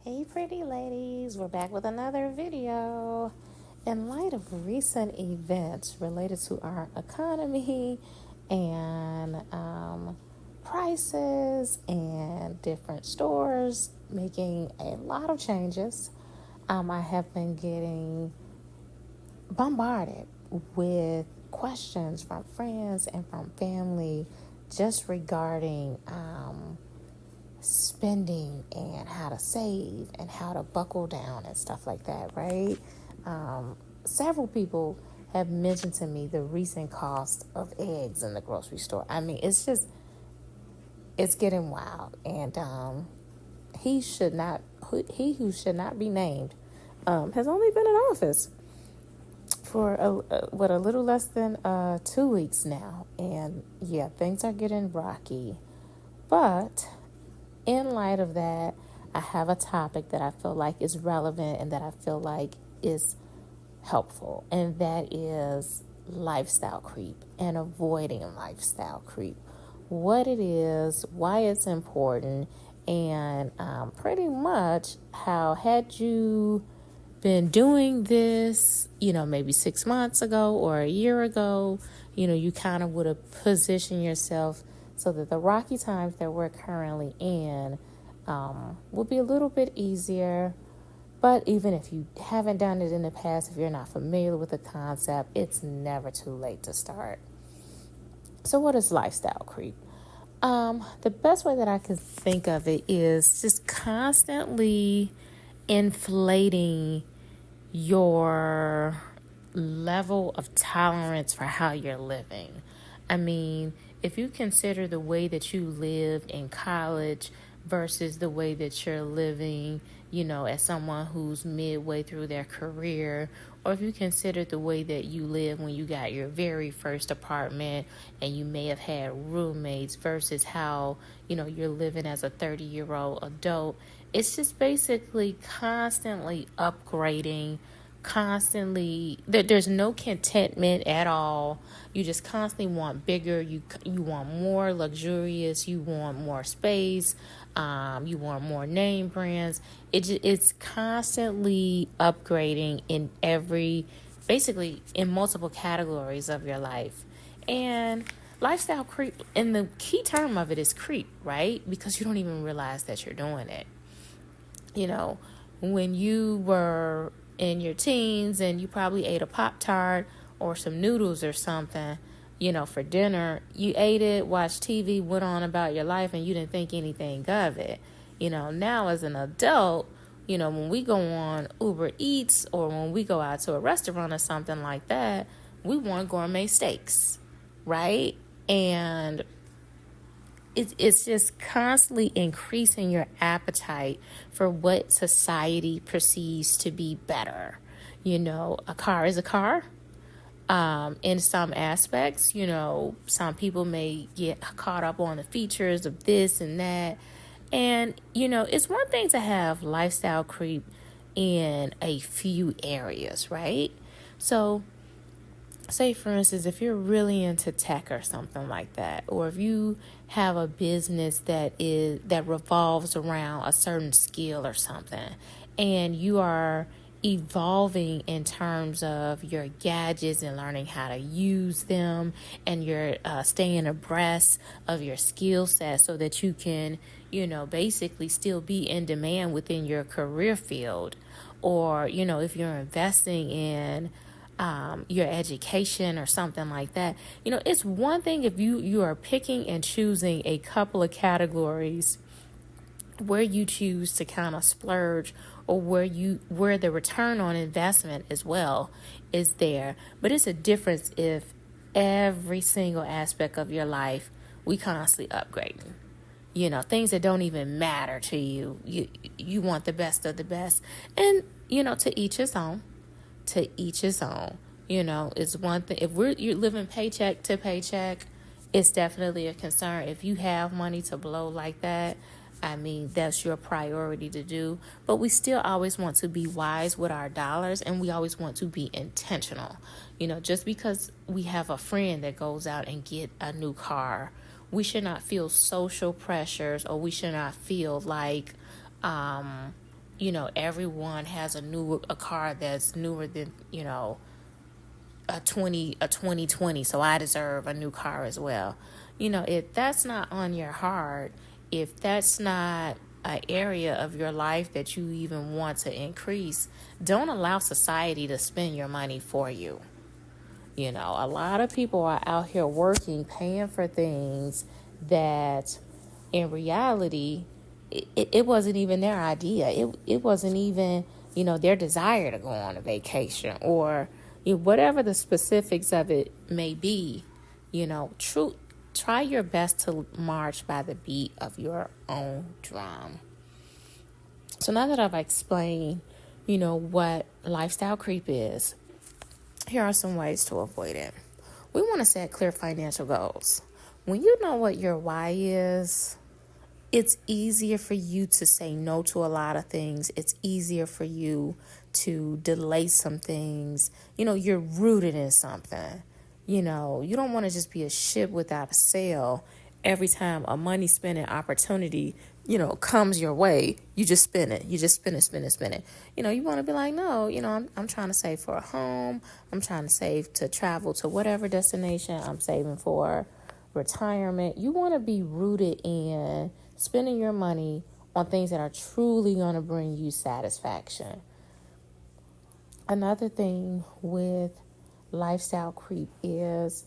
Hey pretty ladies, we're back with another video. In light of recent events related to our economy and prices and different stores making a lot of changes, I have been getting bombarded with questions from friends and from family just regarding spending and how to save and how to buckle down and stuff like that, right? Several people have mentioned to me the recent cost of eggs in the grocery store. I mean, it's getting wild. And he who should not be named has only been in office for a little less than 2 weeks now. And yeah, things are getting rocky. But in light of that, I have a topic that I feel like is relevant and that I feel like is helpful, and that is lifestyle creep and avoiding lifestyle creep. What it is, why it's important, and pretty much how, had you been doing this, maybe 6 months ago or a year ago, you kind of would have positioned yourself so that the rocky times that we're currently in will be a little bit easier. But even if you haven't done it in the past, if you're not familiar with the concept, it's never too late to start. So what is lifestyle creep? The best way that I can think of it is just constantly inflating your level of tolerance for how you're living. I mean, if you consider the way that you lived in college versus the way that you're living, as someone who's midway through their career, or if you consider the way that you live when you got your very first apartment and you may have had roommates versus how, you're living as a 30-year-old adult, it's just basically constantly upgrading, constantly there's no contentment at all. You just constantly want bigger, you want more luxurious, you want more space, you want more name brands. It's constantly upgrading basically in multiple categories of your life. And lifestyle creep, and the key term of it is creep, right? Because you don't even realize that you're doing it. When you were in your teens and you probably ate a Pop-Tart or some noodles or something, for dinner, you ate it, watched TV, went on about your life, and you didn't think anything of it. Now as an adult, when we go on Uber Eats or when we go out to a restaurant or something like that, we want gourmet steaks, right? And it's just constantly increasing your appetite for what society perceives to be better. A car is a car. In some aspects, some people may get caught up on the features of this and that. And, it's one thing to have lifestyle creep in a few areas, right? So say, for instance, if you're really into tech or something like that, or if you have a business that revolves around a certain skill or something, and you are evolving in terms of your gadgets and learning how to use them, and you're staying abreast of your skill set so that you can, basically still be in demand within your career field, or, if you're investing in your education or something like that. It's one thing if you are picking and choosing a couple of categories where you choose to kind of splurge, or where the return on investment as well is there. But it's a difference if every single aspect of your life we constantly upgrading. Things that don't even matter to you. You want the best of the best. And, to each his own. To each his own. It's one thing. If you're living paycheck to paycheck, it's definitely a concern. If you have money to blow like that, I mean, that's your priority to do. But we still always want to be wise with our dollars, and we always want to be intentional. Just because we have a friend that goes out and get a new car, we should not feel social pressures, or we should not feel like everyone has a car that's newer than, a 2020, so I deserve a new car as well. If that's not on your heart, if that's not an area of your life that you even want to increase, don't allow society to spend your money for you. A lot of people are out here working, paying for things that in reality, it wasn't even their idea. It wasn't even, their desire to go on a vacation, or whatever the specifics of it may be. Try your best to march by the beat of your own drum. So now that I've explained, what lifestyle creep is, here are some ways to avoid it. We want to set clear financial goals. When you know what your why is, it's easier for you to say no to a lot of things. It's easier for you to delay some things. You're rooted in something. You don't want to just be a ship without a sail. Every time a money spending opportunity, comes your way, you just spend it. You just spend it. You want to be like, no, I'm trying to save for a home. I'm trying to save to travel to whatever destination. I'm saving for retirement. You want to be rooted in spending your money on things that are truly going to bring you satisfaction. Another thing with lifestyle creep is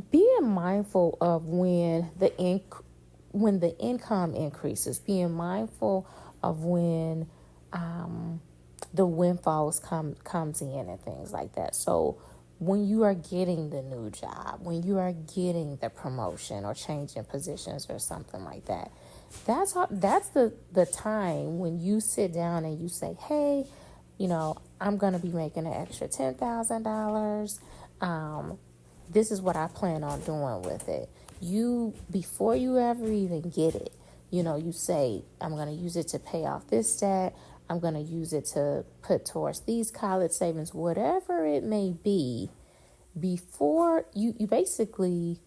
being mindful of when the income increases, being mindful of when the windfalls comes in and things like that. So when you are getting the new job, when you are getting the promotion or changing positions or something like that, that's the time when you sit down and you say, hey, I'm going to be making an extra $10,000. This is what I plan on doing with it. Before you ever even get it, you say, I'm going to use it to pay off this debt. I'm going to use it to put towards these college savings, whatever it may be. Before you basically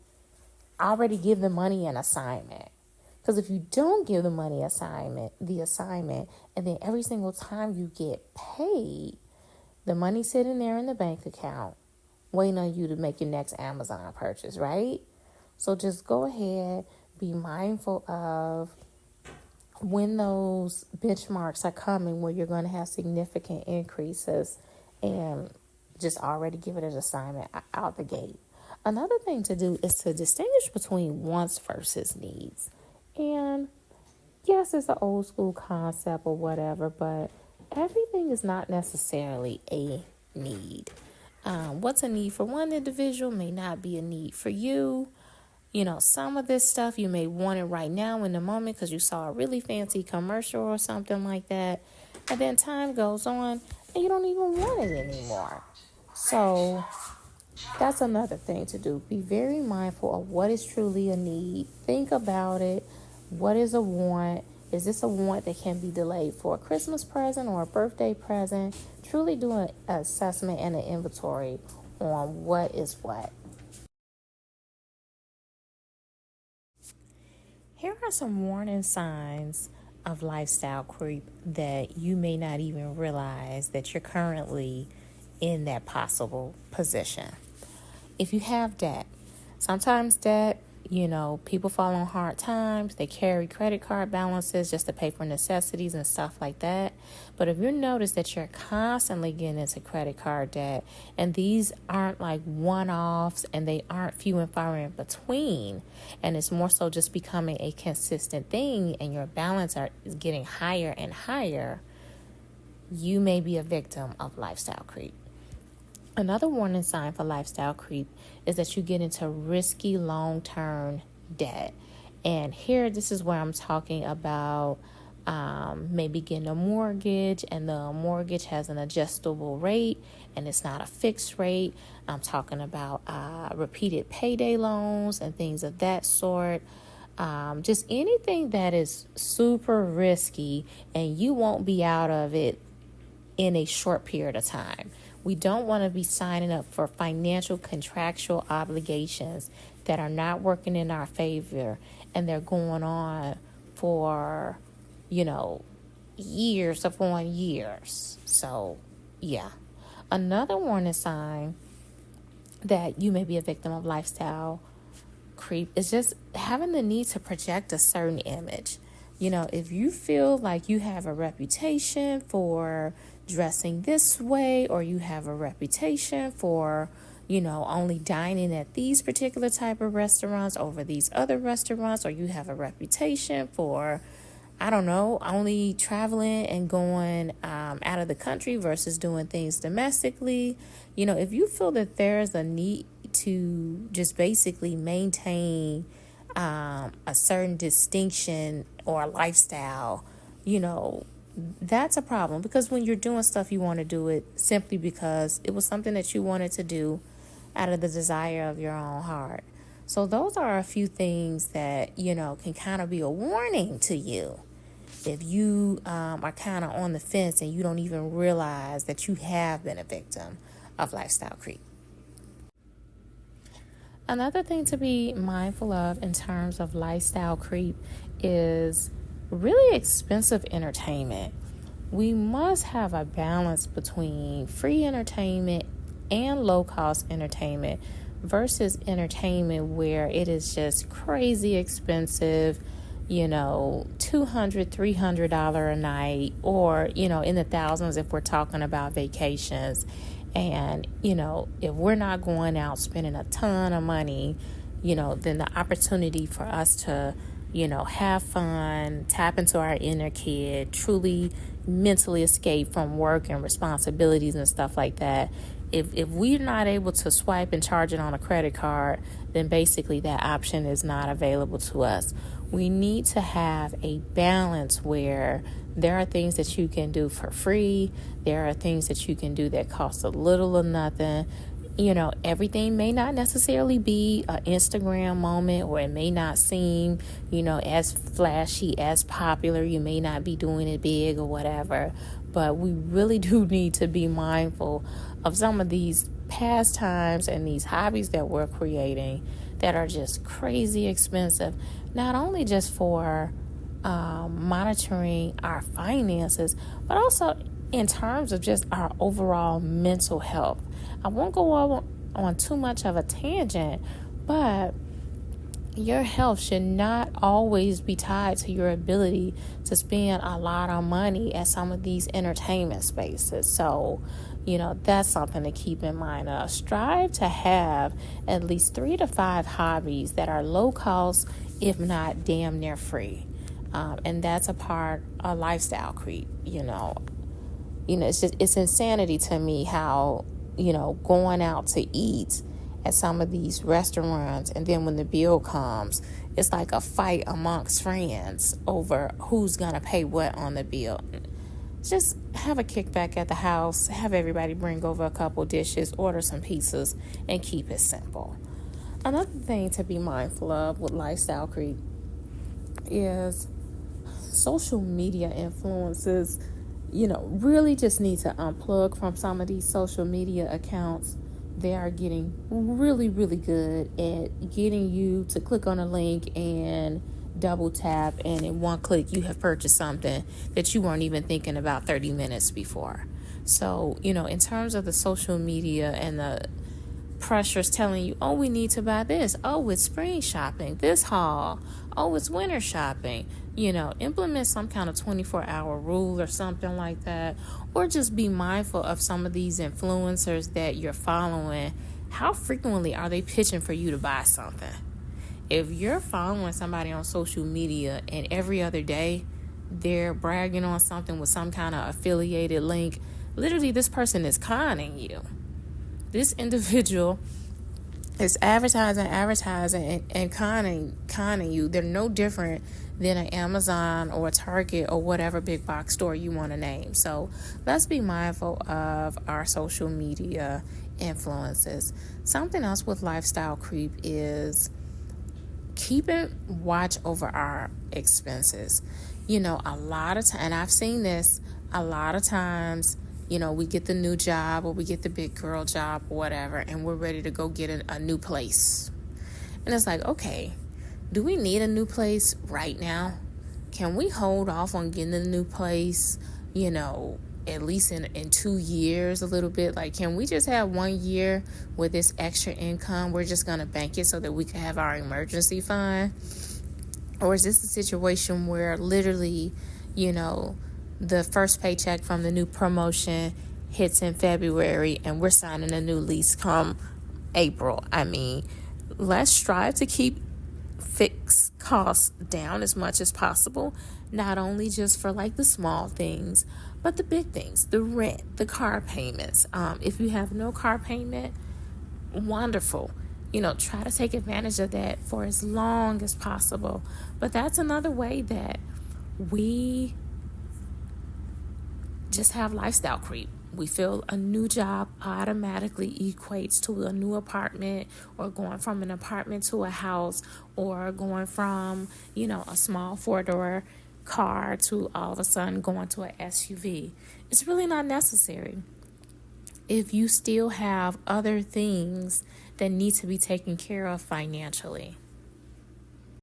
already give the money an assignment. Because if you don't give the money the assignment, and then every single time you get paid, the money's sitting there in the bank account, waiting on you to make your next Amazon purchase, right? So just go ahead, be mindful of when those benchmarks are coming where you're going to have significant increases, and just already give it an assignment out the gate. Another thing to do is to distinguish between wants versus needs. And yes, it's an old school concept or whatever, but everything is not necessarily a need. What's a need for one individual may not be a need for you. Some of this stuff you may want it right now in the moment because you saw a really fancy commercial or something like that. And then time goes on and you don't even want it anymore. So that's another thing to do. Be very mindful of what is truly a need. Think about it. What is a want? Is this a want that can be delayed for a Christmas present or a birthday present? Truly do an assessment and an inventory on what is what. Here are some warning signs of lifestyle creep that you may not even realize that you're currently in that possible position. If you have debt, sometimes debt, people fall on hard times. They carry credit card balances just to pay for necessities and stuff like that. But if you notice that you're constantly getting into credit card debt, and these aren't like one-offs and they aren't few and far in between, and it's more so just becoming a consistent thing and your balance is getting higher and higher, you may be a victim of lifestyle creep. Another warning sign for lifestyle creep is that you get into risky long-term debt. And here, this is where I'm talking about maybe getting a mortgage, and the mortgage has an adjustable rate and it's not a fixed rate. I'm talking about repeated payday loans and things of that sort. Just anything that is super risky and you won't be out of it in a short period of time. We don't want to be signing up for financial contractual obligations that are not working in our favor, and they're going on for, years upon years. So, yeah. Another warning sign that you may be a victim of lifestyle creep is just having the need to project a certain image. If you feel like you have a reputation for dressing this way, or you have a reputation for, only dining at these particular type of restaurants over these other restaurants, or you have a reputation for, I don't know, only traveling and going out of the country versus doing things domestically. If you feel that there's a need to just basically maintain a certain distinction or lifestyle, that's a problem. Because when you're doing stuff, you want to do it simply because it was something that you wanted to do out of the desire of your own heart. So those are a few things that, can kind of be a warning to you. If you are kind of on the fence and you don't even realize that you have been a victim of lifestyle creep. Another thing to be mindful of in terms of lifestyle creep is really expensive entertainment. We must have a balance between free entertainment and low-cost entertainment versus entertainment where it is just crazy expensive, $200, $300 a night, or, in the thousands if we're talking about vacations. And, if we're not going out spending a ton of money, then the opportunity for us to, have fun, tap into our inner kid, truly mentally escape from work and responsibilities and stuff like that. If we're not able to swipe and charge it on a credit card, then basically that option is not available to us. We need to have a balance where there are things that you can do for free. There are things that you can do that cost a little or nothing. Everything may not necessarily be an Instagram moment, or it may not seem, as flashy, as popular. You may not be doing it big or whatever. But we really do need to be mindful of some of these pastimes and these hobbies that we're creating that are just crazy expensive, not only just for monitoring our finances, but also in terms of just our overall mental health. I won't go on too much of a tangent, but your health should not always be tied to your ability to spend a lot of money at some of these entertainment spaces. So, that's something to keep in mind. Strive to have at least 3 to 5 hobbies that are low cost, if not damn near free. And that's a part of lifestyle creep. It's insanity to me how, going out to eat at some of these restaurants, and then when the bill comes, it's like a fight amongst friends over who's gonna pay what on the bill. Just have a kickback at the house, have everybody bring over a couple dishes, order some pizzas, and keep it simple. Another thing to be mindful of with lifestyle creep is social media influences. Really just need to unplug from some of these social media accounts. They are getting really, really good at getting you to click on a link and double tap, and in one click you have purchased something that you weren't even thinking about 30 minutes before. So, in terms of the social media and the pressures telling you, oh, we need to buy this. Oh, it's spring shopping, this haul. Oh, it's winter shopping. Implement some kind of 24-hour rule or something like that. Or just be mindful of some of these influencers that you're following. How frequently are they pitching for you to buy something? If you're following somebody on social media and every other day they're bragging on something with some kind of affiliated link, literally this person is conning you. This individual is advertising and conning you. They're no different than an Amazon or a Target or whatever big box store you want to name. So let's be mindful of our social media influences. Something else with lifestyle creep is keeping watch over our expenses. A lot of times, and I've seen this a lot of times, we get the new job or we get the big girl job or whatever, and we're ready to go get a new place. And it's like, okay, do we need a new place right now? can we hold off on getting a new place, at least in 2 years a little bit? Like, can we just have 1 year with this extra income? We're just going to bank it so that we can have our emergency fund? Or is this a situation where literally, the first paycheck from the new promotion hits in February and we're signing a new lease come April? I mean, let's strive to keep fixed costs down as much as possible, not only just for like the small things, but the big things, the rent, the car payments. If you have no car payment, wonderful. Try to take advantage of that for as long as possible. But that's another way that we just have lifestyle creep. We feel a new job automatically equates to a new apartment, or going from an apartment to a house, or going from, a small 4-door car to all of a sudden going to an SUV. It's really not necessary. If you still have other things that need to be taken care of financially.